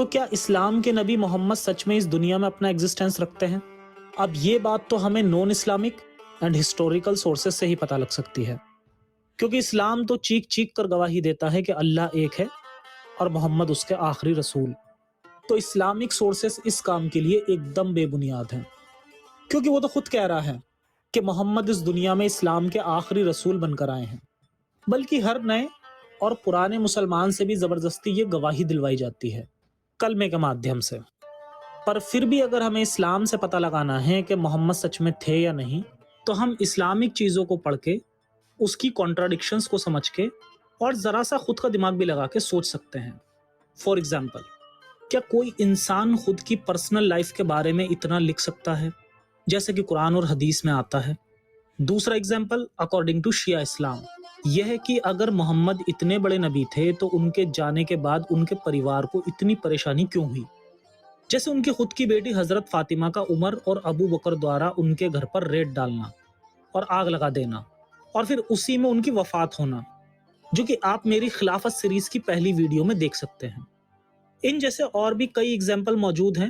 تو کیا اسلام کے نبی محمد سچ میں اس دنیا میں اپنا ایگزسٹنس رکھتے ہیں؟ اب یہ بات تو ہمیں نون اسلامک اینڈ ہسٹوریکل سورسز سے ہی پتہ لگ سکتی ہے، کیونکہ اسلام تو چیخ چیخ کر گواہی دیتا ہے کہ اللہ ایک ہے اور محمد اس کے آخری رسول۔ تو اسلامک سورسز اس کام کے لیے ایک دم بے بنیاد ہیں، کیونکہ وہ تو خود کہہ رہا ہے کہ محمد اس دنیا میں اسلام کے آخری رسول بن کر آئے ہیں، بلکہ ہر نئے اور پرانے مسلمان سے بھی زبردستی یہ گواہی دلوائی جاتی ہے کلمے کے مادھیم سے۔ پر پھر بھی اگر ہمیں اسلام سے پتہ لگانا ہے کہ محمد سچ میں تھے یا نہیں، تو ہم اسلامک چیزوں کو پڑھ کے، اس کی کانٹراڈکشنز کو سمجھ کے اور ذرا سا خود کا دماغ بھی لگا کے سوچ سکتے ہیں۔ فار ایگزامپل، کیا کوئی انسان خود کی پرسنل لائف کے بارے میں اتنا لکھ سکتا ہے جیسے کہ قرآن اور حدیث میں آتا ہے؟ دوسرا ایگزامپل اکارڈنگ ٹو شیعہ اسلام یہ ہے کہ اگر محمد اتنے بڑے نبی تھے تو ان کے جانے کے بعد ان کے پریوار کو اتنی پریشانی کیوں ہوئی؟ جیسے ان کی خود کی بیٹی حضرت فاطمہ کا عمر اور ابو بکر دوارا ان کے گھر پر ریت ڈالنا اور آگ لگا دینا، اور پھر اسی میں ان کی وفات ہونا، جو کہ آپ میری خلافت سیریز کی پہلی ویڈیو میں دیکھ سکتے ہیں۔ ان جیسے اور بھی کئی ایگزامپل موجود ہیں،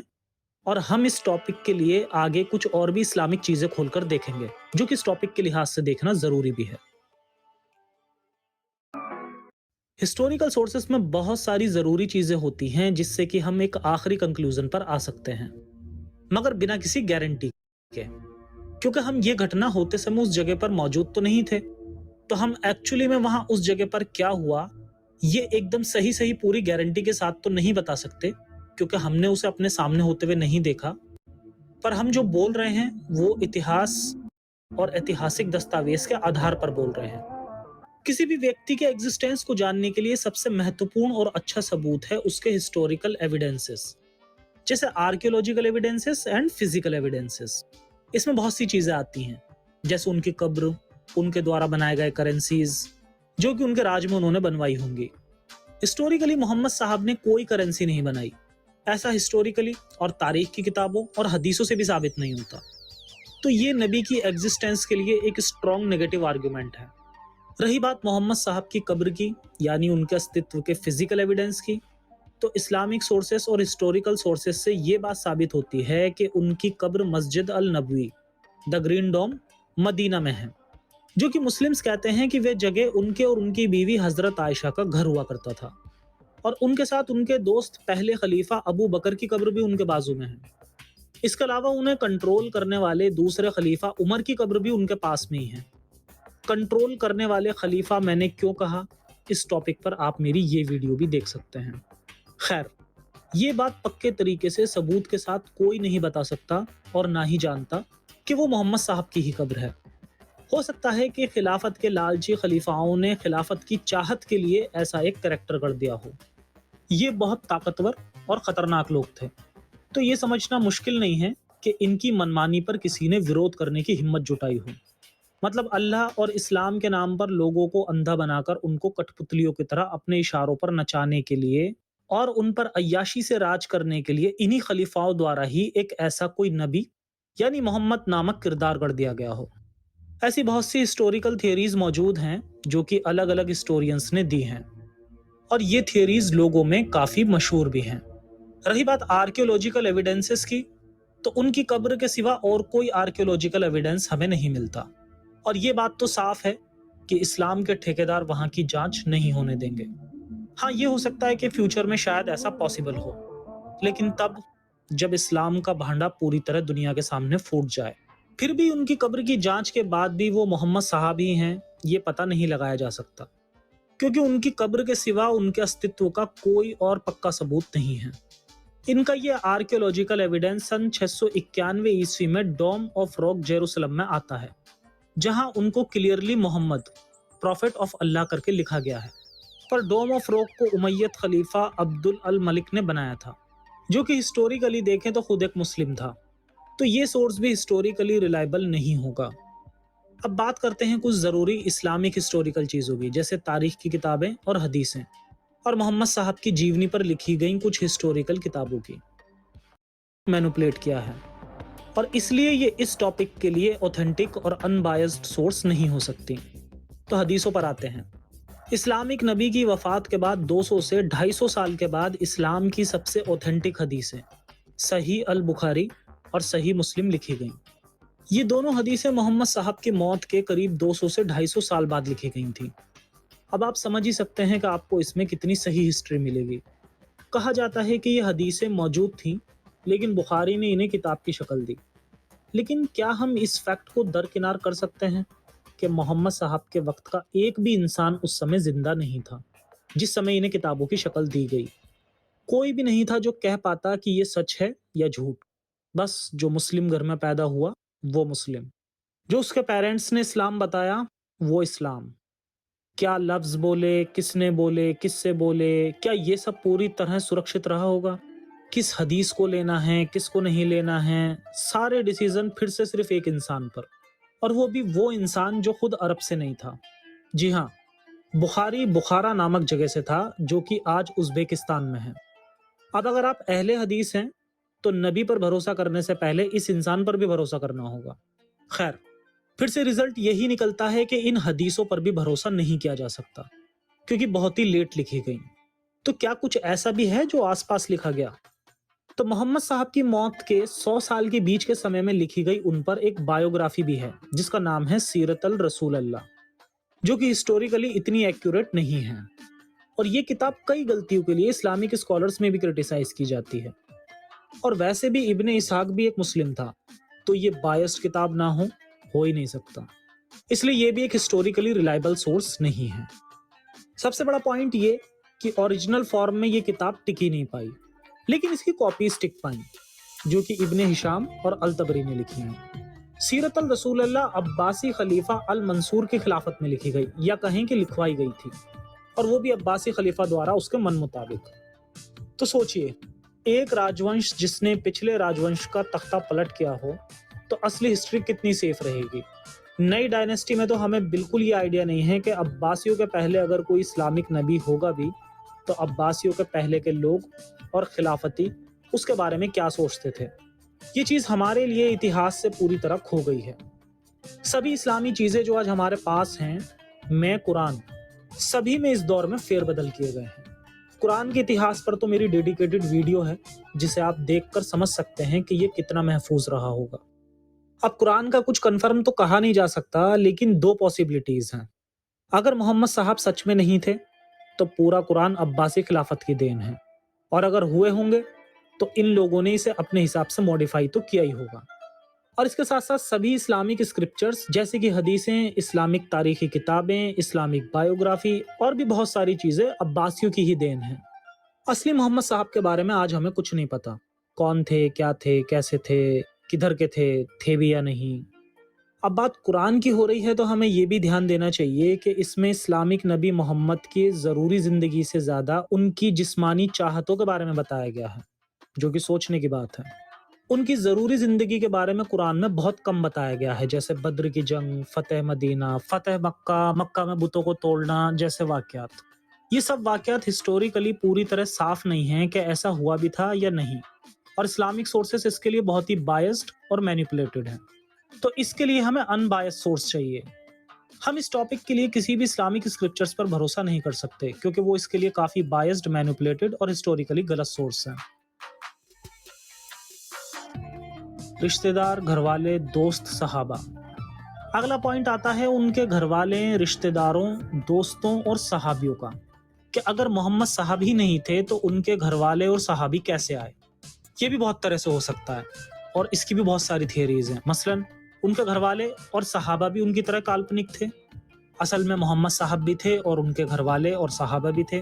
اور ہم اس ٹاپک کے لیے آگے کچھ اور بھی اسلامک چیزیں کھول کر دیکھیں گے، جو کہ اس ٹاپک کے لحاظ سے دیکھنا ضروری بھی ہے۔ ہسٹوریکل سورسز میں بہت ساری ضروری چیزیں ہوتی ہیں جس سے کہ ہم ایک آخری کنکلوژن پر آ سکتے ہیں، مگر بنا کسی گارنٹی کے، کیونکہ ہم یہ گھٹنا ہوتے سمے اس جگہ پر موجود تو نہیں تھے، تو ہم ایکچولی میں وہاں اس جگہ پر کیا ہوا یہ ایک دم صحیح پوری گارنٹی کے ساتھ تو نہیں بتا سکتے، کیونکہ ہم نے اسے اپنے سامنے ہوتے ہوئے نہیں دیکھا۔ پر ہم جو بول رہے ہیں وہ اتہاس اور ایتہاسک دستاویز کے آدھار پر بول رہے ہیں۔ کسی بھی ویکتی کے ایگزسٹنس کو جاننے کے لیے سب سے مہتوپورن اور اچھا ثبوت ہے اس کے ہسٹوریکل ایویڈنسز، جیسے archaeological evidences and physical evidences. اس میں بہت سی چیزیں آتی ہیں، جیسے ان کی قبر، ان کے دوارا بنائے گئے کرنسیز جو کہ ان کے راج میں انہوں نے بنوائی ہوں گی۔ ہسٹوریکلی محمد صاحب نے کوئی کرنسی نہیں بنائی، ایسا ہسٹوریکلی اور تاریخ کی کتابوں اور حدیثوں سے بھی ثابت نہیں ہوتا۔ تو یہ نبی کی ایگزسٹنس کے لیے ایک اسٹرانگ نیگیٹو آرگومنٹ ہے۔ رہی بات محمد صاحب کی قبر کی، یعنی ان کے استتو کے فزیکل ایویڈنس کی، تو اسلامک سورسز اور ہسٹوریکل سورسز سے یہ بات ثابت ہوتی ہے کہ ان کی قبر مسجد النبوی، دا گرین ڈوم، مدینہ میں ہے، جو کہ مسلمز کہتے ہیں کہ وہ جگہ ان کے اور ان کی بیوی حضرت عائشہ کا گھر ہوا کرتا تھا، اور ان کے ساتھ ان کے دوست پہلے خلیفہ ابو بکر کی قبر بھی ان کے بازو میں ہے۔ اس کے علاوہ انہیں کنٹرول کرنے والے دوسرے خلیفہ عمر کی قبر بھی ان کے پاس میں ہی ہے۔ کنٹرول کرنے والے خلیفہ میں نے کیوں کہا، اس ٹاپک پر آپ میری یہ ویڈیو بھی دیکھ سکتے ہیں۔ خیر، یہ بات پکے طریقے سے ثبوت کے ساتھ کوئی نہیں بتا سکتا اور نہ ہی جانتا کہ وہ محمد صاحب کی ہی قبر ہے۔ ہو سکتا ہے کہ خلافت کے لالچی خلیفاؤں نے خلافت کی چاہت کے لیے ایسا ایک کریکٹر کر دیا ہو۔ یہ بہت طاقتور اور خطرناک لوگ تھے، تو یہ سمجھنا مشکل نہیں ہے کہ ان کی منمانی پر کسی نے وروध کرنے کی ہمت جٹائی ہو۔ مطلب اللہ اور اسلام کے نام پر لوگوں کو اندھا بنا کر ان کو کٹ پتلیوں کی طرح اپنے اشاروں پر نچانے کے لیے اور ان پر عیاشی سے راج کرنے کے لیے انہی خلیفاؤں دوارا ہی ایک ایسا کوئی نبی یعنی محمد نامک کردار گڑھ دیا گیا ہو۔ ایسی بہت سی ہسٹوریکل تھیوریز موجود ہیں جو کہ الگ الگ ہسٹورینز نے دی ہیں، اور یہ تھیوریز لوگوں میں کافی مشہور بھی ہیں۔ رہی بات آرکیولوجیکل ایویڈنسز کی، تو ان کی قبر کے سوا اور کوئی آرکیولوجیکل ایویڈنس ہمیں نہیں ملتا، اور یہ بات تو صاف ہے کہ اسلام کے ٹھیکیدار وہاں کی جانچ نہیں ہونے دیں گے۔ ہاں، یہ ہو سکتا ہے کہ فیوچر میں شاید ایسا پاسبل ہو، لیکن تب جب اسلام کا بھانڈا پوری طرح دنیا کے سامنے پھوٹ جائے۔ پھر بھی ان کی قبر کی جانچ کے بعد بھی وہ محمد صاحب ہی ہیں یہ پتہ نہیں لگایا جا سکتا، کیونکہ ان کی قبر کے سوا ان کے استتو کا کوئی اور پکا ثبوت نہیں ہے۔ ان کا یہ آرکیولوجیکل ایویڈنس سن 691 عیسوی میں ڈوم آف راک جیروسلم میں آتا ہے، جہاں ان کو کلیئرلی محمد پروفٹ آف اللہ کر کے لکھا گیا ہے۔ پر ڈوم آف راک کو امیت خلیفہ عبد الملک نے بنایا تھا، جو کہ ہسٹوریکلی دیکھیں تو خود ایک مسلم تھا، تو یہ سورس بھی ہسٹوریکلی ریلائبل نہیں ہوگا۔ اب بات کرتے ہیں کچھ ضروری اسلامک ہسٹوریکل چیزوں کی، جیسے تاریخ کی کتابیں اور حدیثیں، اور محمد صاحب کی جیونی پر لکھی گئیں کچھ ہسٹوریکل کتابوں کی مینوپولیٹ کیا ہے، اور اس لیے یہ اس ٹاپک کے لیے اوتھینٹک اور ان بائزڈ سورس نہیں ہو سکتی۔ تو حدیثوں پر آتے ہیں۔ اسلامک نبی کی وفات کے بعد 200 سے 250 سال کے بعد اسلام کی سب سے اوتھینٹک حدیثیں صحیح البخاری اور صحیح مسلم لکھی گئیں۔ یہ دونوں حدیثیں محمد صاحب کی موت کے قریب 200 سے 250 سال بعد لکھی گئی تھیں۔ اب آپ سمجھ ہی سکتے ہیں کہ آپ کو اس میں کتنی صحیح ہسٹری ملے گی۔ کہا جاتا ہے کہ یہ حدیثیں موجود تھیں لیکن بخاری نے انہیں کتاب کی شکل دی۔ لیکن کیا ہم اس فیکٹ کو درکنار کر سکتے ہیں کہ محمد صاحب کے وقت کا ایک بھی انسان اس سمے زندہ نہیں تھا جس سمے انہیں کتابوں کی شکل دی گئی؟ کوئی بھی نہیں تھا جو کہہ پاتا کہ یہ سچ ہے یا جھوٹ۔ بس جو مسلم گھر میں پیدا ہوا وہ مسلم، جو اس کے پیرنٹس نے اسلام بتایا وہ اسلام۔ کیا لفظ بولے، کس نے بولے، کس سے بولے، کیا یہ سب پوری طرح سرکشت رہا ہوگا؟ کس حدیث کو لینا ہے، کس کو نہیں لینا ہے، سارے ڈیسیزن پھر سے صرف ایک انسان پر، اور وہ بھی وہ انسان جو خود عرب سے نہیں تھا۔ جی ہاں، بخاری بخارا نامک جگہ سے تھا جو کہ آج ازبیکستان میں ہے۔ اب اگر آپ اہل حدیث ہیں تو نبی پر بھروسہ کرنے سے پہلے اس انسان پر بھی بھروسہ کرنا ہوگا۔ خیر، پھر سے رزلٹ یہی نکلتا ہے کہ ان حدیثوں پر بھی بھروسہ نہیں کیا جا سکتا کیونکہ بہت ہی لیٹ لکھی گئیں۔ تو کیا کچھ ایسا بھی ہے جو آس پاس لکھا گیا؟ تو محمد صاحب کی موت کے 100 سال کے بیچ کے سمے میں لکھی گئی ان پر ایک بایوگرافی بھی ہے جس کا نام ہے سیرت الرسول اللہ، جو کہ ہسٹوریکلی اتنی ایکوریٹ نہیں ہے، اور یہ کتاب کئی غلطیوں کے لیے اسلامک اسکالرز میں بھی کرٹیسائز کی جاتی ہے۔ اور ویسے بھی ابن اسحاق بھی ایک مسلم تھا، تو یہ بائسڈ کتاب نہ ہو ہی نہیں سکتا، اس لیے یہ بھی ایک ہسٹوریکلی ریلائبل سورس نہیں ہے۔ سب سے بڑا پوائنٹ یہ کہ اوریجنل فارم میں یہ کتاب ٹکی نہیں پائی، لیکن اس کی کاپیز ٹک پائیں جو کہ ابن ہشام اور الطبری نے لکھی ہیں۔ سیرت الرسول اللہ عباسی خلیفہ المنصور کی خلافت میں لکھی گئی، یا کہیں کہ لکھوائی گئی تھی، اور وہ بھی عباسی خلیفہ دوارا اس کے من مطابق۔ تو سوچئے، ایک راجونش جس نے پچھلے راجونش کا تختہ پلٹ کیا ہو تو اصلی ہسٹری کتنی سیف رہے گی؟ نئی ڈائنیسٹی میں تو ہمیں بالکل یہ آئیڈیا نہیں ہے کہ عباسیوں کے پہلے اگر کوئی اسلامک نبی ہوگا بھی تو عباسیوں کے پہلے کے لوگ اور خلافتی اس کے بارے میں کیا سوچتے تھے۔ یہ چیز ہمارے لیے اتہاس سے پوری طرح کھو گئی ہے۔ سبھی اسلامی چیزیں جو آج ہمارے پاس ہیں، میں قرآن، سبھی میں اس دور میں فیر بدل کیے گئے ہیں۔ قرآن کے اتہاس پر تو میری ڈیڈیکیٹڈ ویڈیو ہے جسے آپ دیکھ کر سمجھ سکتے ہیں کہ یہ کتنا محفوظ رہا ہوگا۔ اب قرآن کا کچھ کنفرم تو کہا نہیں جا سکتا، لیکن دو پاسبلٹیز ہیں۔ اگر محمد صاحب سچ میں نہیں تھے تو پورا قرآن عباسی خلافت کی دین ہے، اور اگر ہوئے ہوں گے تو ان لوگوں نے اسے اپنے حساب سے موڈیفائی تو کیا ہی ہوگا۔ اور اس کے ساتھ ساتھ سبھی اسلامک اسکرپچرز جیسے کہ حدیثیں، اسلامک تاریخی کتابیں، اسلامک بایوگرافی اور بھی بہت ساری چیزیں عباسیوں کی ہی دین ہیں۔ اصلی محمد صاحب کے بارے میں آج ہمیں کچھ نہیں پتا، کون تھے، کیا تھے، کیسے تھے، کدھر کے تھے بھی یا نہیں۔ اب بات قرآن کی ہو رہی ہے تو ہمیں یہ بھی دھیان دینا چاہیے کہ اس میں اسلامک نبی محمد کی ضروری زندگی سے زیادہ ان کی جسمانی چاہتوں کے بارے میں بتایا گیا ہے، جو کہ سوچنے کی بات ہے۔ ان کی ضروری زندگی کے بارے میں قرآن میں بہت کم بتایا گیا ہے، جیسے بدر کی جنگ، فتح مدینہ، فتح مکہ، مکہ میں بتوں کو توڑنا جیسے واقعات۔ یہ سب واقعات ہسٹوریکلی پوری طرح صاف نہیں ہیں کہ ایسا ہوا بھی تھا یا نہیں، اور اسلامک سورسز اس کے لیے بہت ہی بائسڈ اور مینیپولیٹڈ ہیں۔ تو اس کے لیے ہمیں ان بائسڈ سورس چاہیے۔ ہم اس ٹاپک کے لیے کسی بھی اسلامک اسکرپچرز پر بھروسہ نہیں کر سکتے کیونکہ وہ اس کے لیے کافی بائسڈ، مینیپولیٹڈ اور ہسٹوریکلی غلط سورس ہیں۔ رشتہ دار، گھر والے، دوست، صحابہ۔ اگلا پوائنٹ آتا ہے ان کے گھر والے، رشتہ داروں، دوستوں اور صحابیوں کا، کہ اگر محمد صاحب ہی نہیں تھے تو ان کے گھر والے اور صحابی کیسے آئے؟ یہ بھی بہت طرح سے ہو سکتا ہے اور اس کی بھی بہت ساری تھیوریز ہیں۔ مثلا ان کے گھر والے اور صحابہ بھی ان کی طرح کالپنک تھے، اصل میں محمد صاحب بھی تھے اور ان کے گھر والے اور صحابہ بھی تھے۔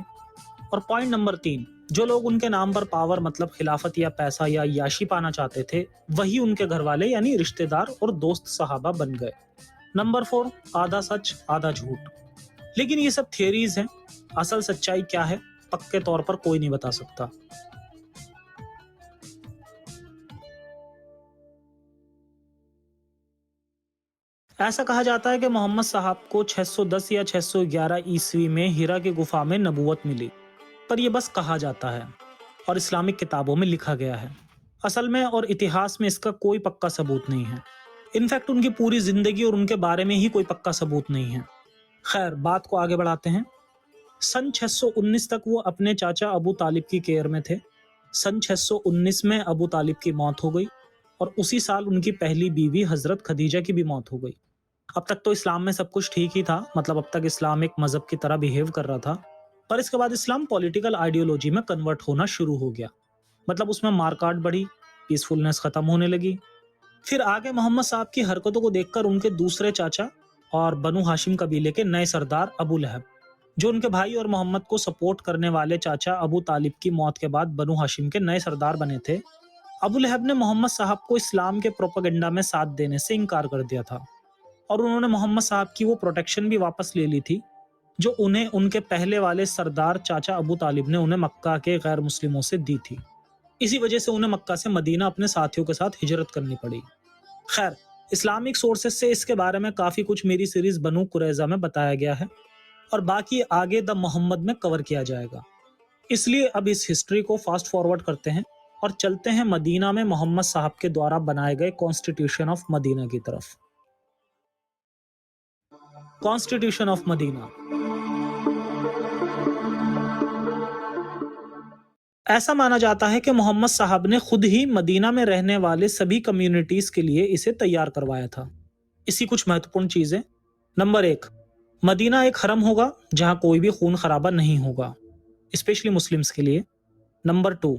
اور پوائنٹ نمبر 3، جو لوگ ان کے نام پر پاور مطلب خلافت یا پیسہ یا عیاشی پانا چاہتے تھے وہی ان کے گھر والے یعنی رشتہ دار اور دوست صحابہ بن گئے۔ نمبر 4، آدھا سچ آدھا جھوٹ۔ لیکن یہ سب تھیوریز ہیں، اصل سچائی کیا ہے پکے طور پر کوئی نہیں بتا سکتا۔ ایسا کہا جاتا ہے کہ محمد صاحب کو 610 یا 611 عیسوی میں ہیرا کی گفا میں نبوت ملی، پر یہ بس کہا جاتا ہے اور اسلامک کتابوں میں لکھا گیا ہے۔ اصل میں اور اتہاس میں اس کا کوئی پکا ثبوت نہیں ہے۔ انفیکٹ ان کی پوری زندگی اور ان کے بارے میں ہی کوئی پکا ثبوت نہیں ہے۔ خیر، بات کو آگے بڑھاتے ہیں۔ सन 619 तक वो अपने चाचा अबू तालिब की केयर में थे। सन 619 में अबू तालिब की मौत हो गई और उसी साल उनकी पहली बीवी हजरत खदीजा की भी मौत हो गई। अब तक तो इस्लाम में सब कुछ ठीक ही था, मतलब अब तक इस्लाम एक मजहब की तरह बिहेव कर रहा था। पर इसके बाद इस्लाम पॉलिटिकल आइडियोलॉजी में कन्वर्ट होना शुरू हो गया, मतलब उसमें मारकाट बढ़ी, पीसफुलनेस खत्म होने लगी। फिर आगे मोहम्मद साहब की हरकतों को देखकर उनके दूसरे चाचा और बनु हाशिम कबीले के नए सरदार अबू लहब, जो उनके भाई और मोहम्मद को सपोर्ट करने वाले चाचा अबू तालिब की मौत के बाद बनु हाशिम के नए सरदार बने थे, अबू लहब ने मोहम्मद साहब को इस्लाम के प्रोपेगेंडा में साथ देने से इनकार कर दिया था और उन्होंने मोहम्मद साहब की वो प्रोटेक्शन भी वापस ले ली थी जो उन्हें उनके पहले वाले सरदार चाचा अबू तालिब ने उन्हें मक्का के गैर मुस्लिमों से दी थी। इसी वजह से उन्हें मक्का से मदीना अपने साथियों के साथ हिजरत करनी पड़ी। खैर, इस्लामिक सोर्सेस से इसके बारे में काफ़ी कुछ मेरी सीरीज बनु कुरैजा में बताया गया है और बाकी आगे द मोहम्मद में कवर किया जाएगा। इसलिए अब इस हिस्ट्री को फास्ट फॉरवर्ड करते हैं और चलते हैं मदीना में मोहम्मद साहब के द्वारा बनाए गए कॉन्स्टिट्यूशन ऑफ मदीना की तरफ। Constitution of Medina. ऐसा माना जाता है कि मोहम्मद साहब ने खुद ही मदीना में रहने वाले सभी कम्युनिटीज के लिए इसे तैयार करवाया था। इसी कुछ महत्वपूर्ण चीजें। नंबर 1, मदीना एक हरम होगा जहां कोई भी खून खराबा नहीं होगा, स्पेशली मुस्लिम्स के लिए। नंबर 2,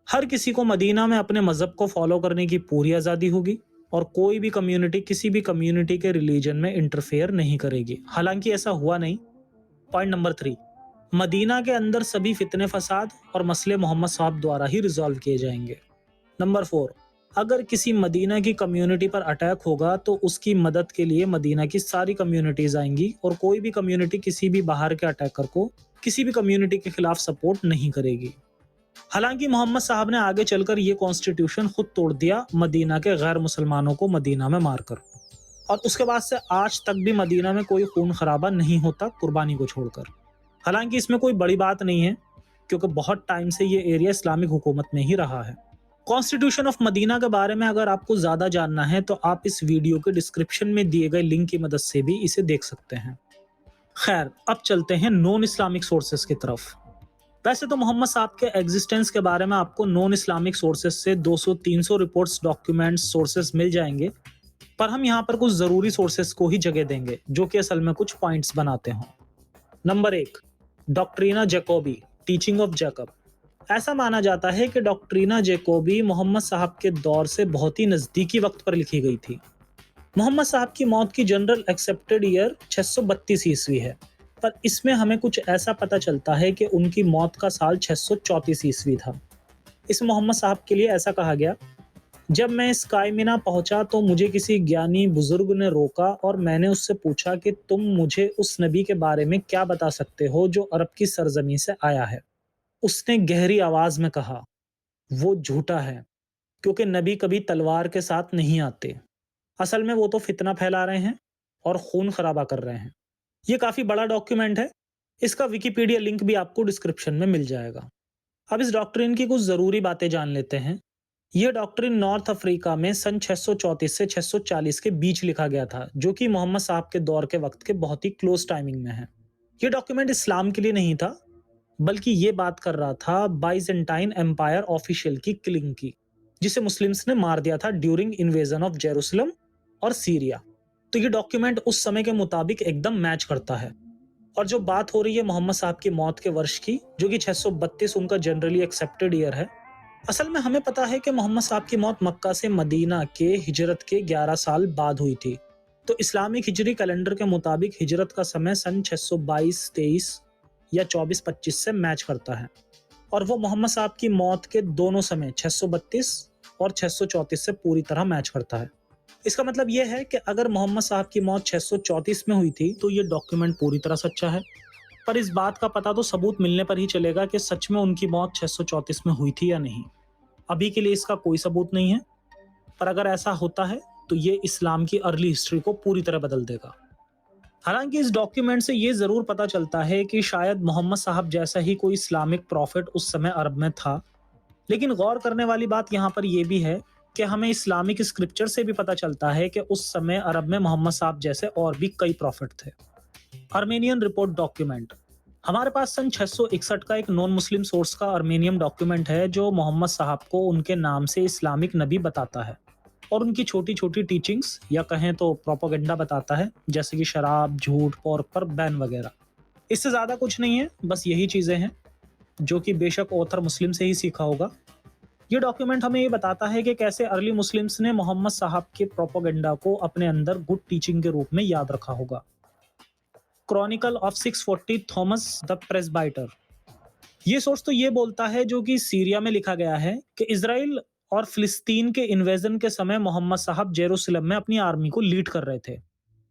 हर किसी को मदीना में अपने मजहब को फॉलो करने की पूरी आज़ादी होगी और कोई भी कम्युनिटी किसी भी कम्युनिटी के रिलीजन में इंटरफेयर नहीं करेगी। हालांकि ऐसा हुआ नहीं। पॉइंट नंबर 3, मदीना के अंदर सभी फितने फसाद और मसले मोहम्मद साहब द्वारा ही रिजॉल्व किए जाएंगे। नंबर 4, अगर किसी मदीना की कम्युनिटी पर अटैक होगा तो उसकी मदद के लिए मदीना की सारी कम्युनिटीज आएंगी और कोई भी कम्युनिटी किसी भी बाहर के अटैकर को किसी भी कम्युनिटी के खिलाफ सपोर्ट नहीं करेगी। हालांकि मोहम्मद साहब ने आगे चलकर ये कॉन्स्टिट्यूशन खुद तोड़ दिया मदीना के गैर मुसलमानों को मदीना में मारकर, और उसके बाद से आज तक भी मदीना में कोई खून खराबा नहीं होता कुर्बानी को छोड़कर। हालांकि इसमें कोई बड़ी बात नहीं है क्योंकि बहुत टाइम से ये एरिया इस्लामिक हुकूमत में ही रहा है। कॉन्स्टिट्यूशन ऑफ मदीना के बारे में अगर आपको ज़्यादा जानना है तो आप इस वीडियो के डिस्क्रिप्शन में दिए गए लिंक की मदद से भी इसे देख सकते हैं। खैर, अब चलते हैं नॉन इस्लामिक सोर्सेस की तरफ। वैसे तो मोहम्मद साहब के एग्जिस्टेंस के बारे में आपको नॉन इस्लामिक सोर्सेस से 200-300 रिपोर्ट्स, डॉक्यूमेंट्स, सोर्सेस मिल जाएंगे, पर हम यहाँ पर कुछ ज़रूरी सोर्सेस को ही जगह देंगे जो कि असल में कुछ पॉइंट्स बनाते हों। Number 1, Doctrina Jacobi, teaching of Jacob. ऐसा माना जाता है कि डॉक्ट्रिना जैकोबी मोहम्मद साहब के दौर से बहुत ही नज़दीकी वक्त पर लिखी गई थी। मोहम्मद साहब की मौत की जनरल एक्सेप्टेड ईयर 632 ईस्वी है, पर इसमें हमें कुछ ऐसा पता चलता है कि उनकी मौत का साल 634 ईस्वी था। इस मोहम्मद साहब के लिए ऐसा कहा गया, जब मैं इस कायमिना पहुंचा तो मुझे किसी ज्ञानी बुजुर्ग ने रोका और मैंने उससे पूछा कि तुम मुझे उस नबी के बारे में क्या बता सकते हो जो अरब की सरजमी से आया है। उसने गहरी आवाज में कहा, वो झूठा है क्योंकि नबी कभी तलवार के साथ नहीं आते। असल में वो तो फितना फैला रहे हैं और खून खराबा कर रहे हैं। ये काफ़ी बड़ा डॉक्यूमेंट है, इसका विकिपीडिया लिंक भी आपको डिस्क्रिप्शन में मिल जाएगा। अब इस डॉक्ट्रिन की कुछ ज़रूरी बातें जान लेते हैं। ये डॉक्ट्रिन नॉर्थ अफ्रीका में सन 634 से 640 के बीच लिखा गया था, जो कि मोहम्मद साहब के दौर के वक्त के बहुत ही क्लोज टाइमिंग में है। ये डॉक्यूमेंट इस्लाम के लिए नहीं था, बल्कि ये बात कर रहा था बाइजेंटाइन एम्पायर ऑफिशियल की किलिंग की, जिसे मुस्लिम्स ने मार दिया था ड्यूरिंग इन्वेजन ऑफ जेरूसलम और सीरिया। तो ये डॉक्यूमेंट उस समय के मुताबिक एकदम मैच करता है। और जो बात हो रही है मोहम्मद साहब की मौत के वर्ष की, जो कि 632 उनका जनरली एक्सेप्टेड ईयर है, असल में हमें पता है कि मोहम्मद साहब की मौत मक्का से मदीना के हिजरत के 11 साल बाद हुई थी। तो इस्लामिक हिजरी कैलेंडर के मुताबिक हिजरत का समय सन 622-23 या 24-25 से मैच करता है, और वो मोहम्मद साहब की मौत के दोनों समय 632 और 634 से पूरी तरह मैच करता है। इसका मतलब यह है कि अगर मोहम्मद साहब की मौत 634 में हुई थी तो ये डॉक्यूमेंट पूरी तरह सच्चा है, पर इस बात का पता तो सबूत मिलने पर ही चलेगा कि सच में उनकी मौत 634 में हुई थी या नहीं। अभी के लिए इसका कोई सबूत नहीं है, पर अगर ऐसा होता है तो ये इस्लाम की अर्ली हिस्ट्री को पूरी तरह बदल देगा। हालांकि इस डॉक्यूमेंट से ये ज़रूर पता चलता है कि शायद मोहम्मद साहब जैसा ही कोई इस्लामिक प्रॉफिट उस समय अरब में था, लेकिन गौर करने वाली बात यहाँ पर यह भी है कि हमें इस्लामिक स्क्रिप्चर से भी पता चलता है कि उस समय अरब में मोहम्मद साहब जैसे और भी कई प्रॉफिट थे। Armenian report document. हमारे पास सन 661 का एक नॉन मुस्लिम सोर्स का अर्मेनियम डॉक्यूमेंट है जो मोहम्मद साहब को उनके नाम से इस्लामिक नबी बताता है और उनकी छोटी छोटी टीचिंग्स या कहें तो प्रोपोगेंडा बताता है, जैसे कि शराब, झूठ, पोर्क पर बैन वगैरह। इससे ज्यादा कुछ नहीं है, बस यही चीजें हैं जो कि बेशक ऑथर मुस्लिम से ही सीखा होगा। ये डॉक्यूमेंट हमें ये बताता है कि कैसे अर्ली मुस्लिम्स ने मोहम्मद साहब के प्रोपोगेंडा को अपने अंदर गुड टीचिंग के रूप में याद रखा होगा। क्रॉनिकल ऑफ 640 थॉमस द प्रेस्बाइटर, ये सोर्स तो ये बोलता है, जो कि सीरिया में लिखा गया है, कि इजराइल और फिलिस्तीन के इन्वेजन के समय मोहम्मद साहब जेरूसलम में अपनी आर्मी को लीड कर रहे थे,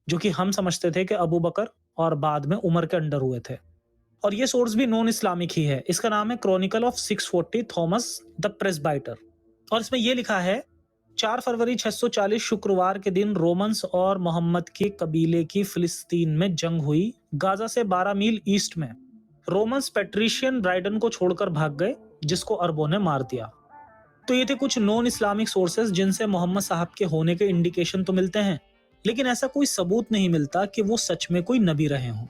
जो कि हम समझते थे कि अबू बकर और बाद में उमर के अंडर हुए थे। और ये सोर्स भी नॉन इस्लामिक ही है। इसका नाम है क्रॉनिकल ऑफ 640 थॉमस द प्रेस्बाइटर। और इसमें ये लिखा है, 4 फरवरी 640 शुक्रवार के दिन रोमन्स और मोहम्मद के कबीले की फिलिस्तीन में जंग हुई। गाजा से 12 मील ईस्ट में रोमन्स पेट्रिशियन ब्राइडन को छोड़कर भाग गए, जिसको अरबों ने मार दिया। तो ये थे कुछ नॉन इस्लामिक सोर्सेज जिनसे मोहम्मद साहब के होने के इंडिकेशन तो मिलते हैं, लेकिन ऐसा कोई सबूत नहीं मिलता कि वो सच में कोई नबी रहे हों,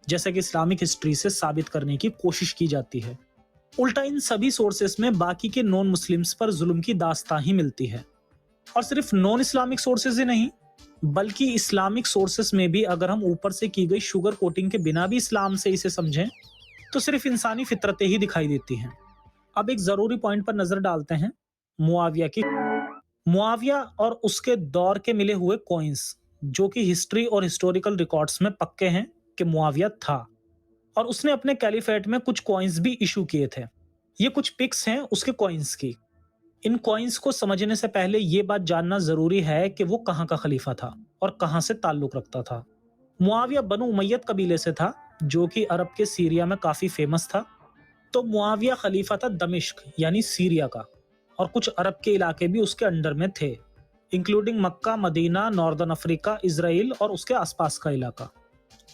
जैसा कि इस्लामिक हिस्ट्री से साबित करने की कोशिश की जाती है। उल्टा इन सभी सोर्सेस में बाकी के नॉन मुस्लिम्स पर जुल्म की दास्तां ही मिलती है। और सिर्फ नॉन इस्लामिक सोर्सेज ही नहीं, बल्कि इस्लामिक सोर्सेस में भी अगर हम ऊपर से की गई शुगर कोटिंग के बिना भी इस्लाम से इसे समझें तो सिर्फ इंसानी फितरतें ही दिखाई देती हैं। अब एक जरूरी पॉइंट पर नजर डालते हैं, मुआविया की। मुआविया और उसके दौर के मिले हुए कॉइन्स, जो कि हिस्ट्री और हिस्टोरिकल रिकॉर्ड्स में पक्के हैं कि मुआविया था, और उसने अपने कैलिफेट में कुछ कॉइन्स भी इशू किए थे। ये कुछ पिक्स हैं उसके कॉइन्स की। इन कॉइन्स को समझने से पहले ये बात जानना जरूरी है कि वो कहाँ का खलीफा था और कहाँ से ताल्लुक रखता था। मुआविया बनु उमय्यद कबीले से था, जो कि अरब के सीरिया में काफी फेमस था। तो मुआविया खलीफा था दमिश्क यानी सीरिया का, और कुछ अरब के इलाके भी उसके अंडर में थे, इंक्लूडिंग मक्का, मदीना, नॉर्दर्न अफ्रीका, इजराइल और उसके आसपास का इलाका।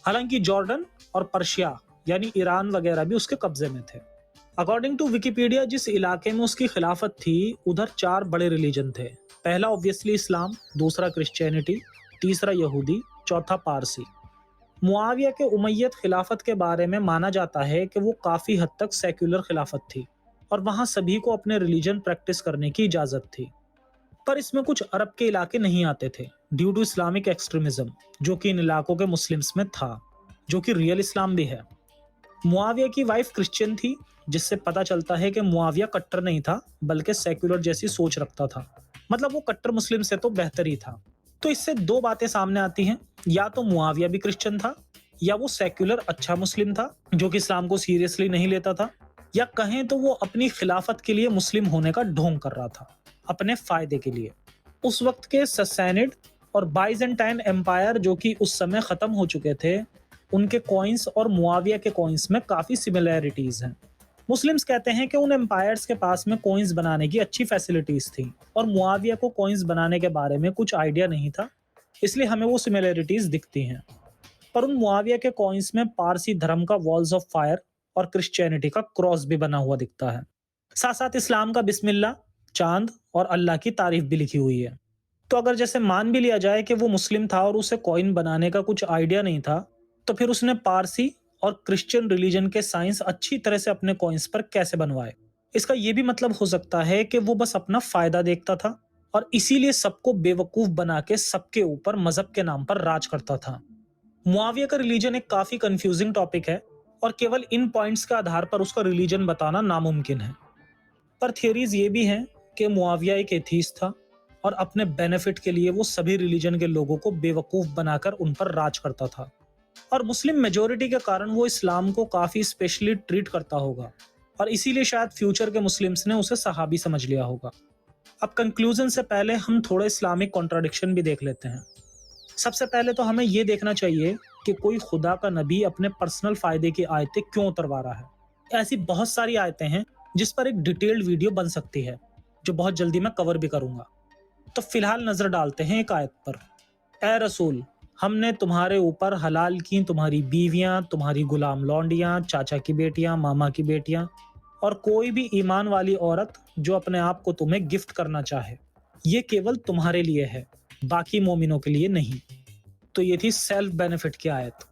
हालांकि जॉर्डन और पर्शिया यानी ईरान वगैरह भी उसके कब्जे में थे। अकॉर्डिंग टू विकिपीडिया, जिस इलाके में उसकी खिलाफत थी उधर 4 बड़े रिलीजन थे। पहला ऑब्वियसली इस्लाम, दूसरा क्रिश्चियनिटी, तीसरा यहूदी, चौथा पारसी। मुआविया के उमय्यद खिलाफत के बारे में माना जाता है कि वो काफी हद तक सेक्युलर खिलाफत थी और वहां सभी को अपने रिलीजन प्रैक्टिस करने की इजाजत थी। पर इसमें कुछ अरब के इलाके नहीं आते थे ड्यू टू इस्लामिक एक्सट्रीमिज्म, जो कि इन इलाकों के मुस्लिम्स में था, जो कि रियल इस्लाम भी है। मुआविया की वाइफ क्रिश्चियन थी, जिससे पता चलता है कि मुआविया कट्टर नहीं था बल्कि सेक्युलर जैसी सोच रखता था। मतलब वो कट्टर मुस्लिम से तो बेहतर ही था। तो इससे 2 बातें सामने आती हैं, या तो मुआविया भी क्रिश्चियन था, या वो सेक्युलर अच्छा मुस्लिम था जो कि इस्लाम को सीरियसली नहीं लेता था, या कहें तो वो अपनी खिलाफत के लिए मुस्लिम होने का ढोंग कर रहा था अपने फायदे के लिए। उस वक्त के ससैनिड और बाइजेंटाइन एम्पायर, जो कि उस समय खत्म हो चुके थे, उनके कॉइन्स और मुआविया के कॉइन्स में काफी सिमिलैरिटीज हैं। मुस्लिम्स कहते हैं कि उन एम्पायर्स के पास में कॉइन्स बनाने की अच्छी फैसिलिटीज थी और मुआविया को कॉइन्स बनाने के बारे में कुछ आइडिया नहीं था, इसलिए हमें वो सिमिलैरिटीज दिखती हैं। पर उन मुआविया के कॉइन्स में पारसी धर्म का वॉल्स ऑफ फायर और क्रिश्चियनिटी का क्रॉस भी बना हुआ दिखता है। साथ साथ इस्लाम का बिस्मिल्लाह, चांद और अल्लाह की तारीफ भी लिखी हुई है। तो अगर जैसे मान भी लिया जाए कि वो मुस्लिम था और उसे कॉइन बनाने का कुछ आइडिया नहीं था, तो फिर उसने पारसी और क्रिश्चियन रिलीजन के साइंस अच्छी तरह से अपने कॉइन्स पर कैसे बनवाए। इसका यह भी मतलब हो सकता है कि वो बस अपना फायदा देखता था और इसीलिए सबको बेवकूफ बना के सबके ऊपर मजहब के नाम पर राज करता था। मुआविया का रिलीजन एक काफी कंफ्यूजिंग टॉपिक है और केवल इन पॉइंट्स के आधार पर उसका रिलीजन बताना नामुमकिन है। पर थियरीज ये भी हैं कि मुआविया एक एथीस्ट था और अपने बेनिफिट के लिए वो सभी रिलीजन के लोगों को बेवकूफ बनाकर उन पर राज करता था, और मुस्लिम मेजोरिटी के कारण वो इस्लाम को काफी स्पेशली ट्रीट करता होगा और इसीलिए शायद फ्यूचर के मुस्लिम्स ने उसे सहाबी समझ लिया होगा। अब कंक्लूजन से पहले हम थोड़े इस्लामिक कॉन्ट्राडिक्शन भी देख लेते हैं। सबसे पहले तो हमें ये देखना चाहिए कि कोई खुदा का नबी अपने पर्सनल फायदे की आयतें क्यों उतरवा रहा है। ऐसी बहुत सारी आयतें हैं जिस पर एक डिटेल्ड वीडियो बन सकती है, जो बहुत जल्दी मैं कवर भी करूंगा। तो फिलहाल नजर डालते हैं एक आयत पर। ए रसूल, हमने तुम्हारे ऊपर हलाल की तुम्हारी बीवियां, तुम्हारी गुलाम लौंडियां, चाचा की बेटियां, मामा की बेटियां और कोई भी ईमान वाली औरत जो अपने आप को तुम्हें गिफ्ट करना चाहे। ये केवल तुम्हारे लिए है, बाकी मोमिनों के लिए नहीं। तो ये थी सेल्फ बेनिफिट की आयत।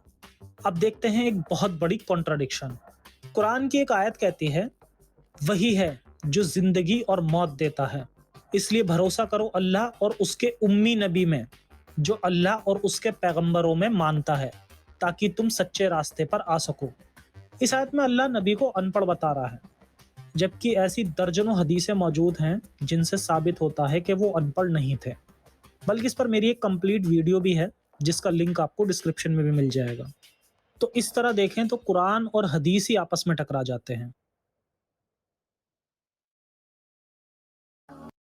अब देखते हैं एक बहुत बड़ी कॉन्ट्राडिक्शन। कुरान की एक आयत कहती है, वही है जो जिंदगी और मौत देता है, इसलिए भरोसा करो अल्लाह और उसके उम्मी नबी में, जो अल्लाह और उसके पैगंबरों में मानता है, ताकि तुम सच्चे रास्ते पर आ सको। इस आयत में अल्लाह नबी को अनपढ़ बता रहा है, जबकि ऐसी दर्जनों हदीसें मौजूद हैं जिनसे साबित होता है कि वो अनपढ़ नहीं थे। बल्कि इस पर मेरी एक कंप्लीट वीडियो भी है, जिसका लिंक आपको डिस्क्रिप्शन में भी मिल जाएगा। तो इस तरह देखें तो कुरान और हदीस ही आपस में टकरा जाते हैं।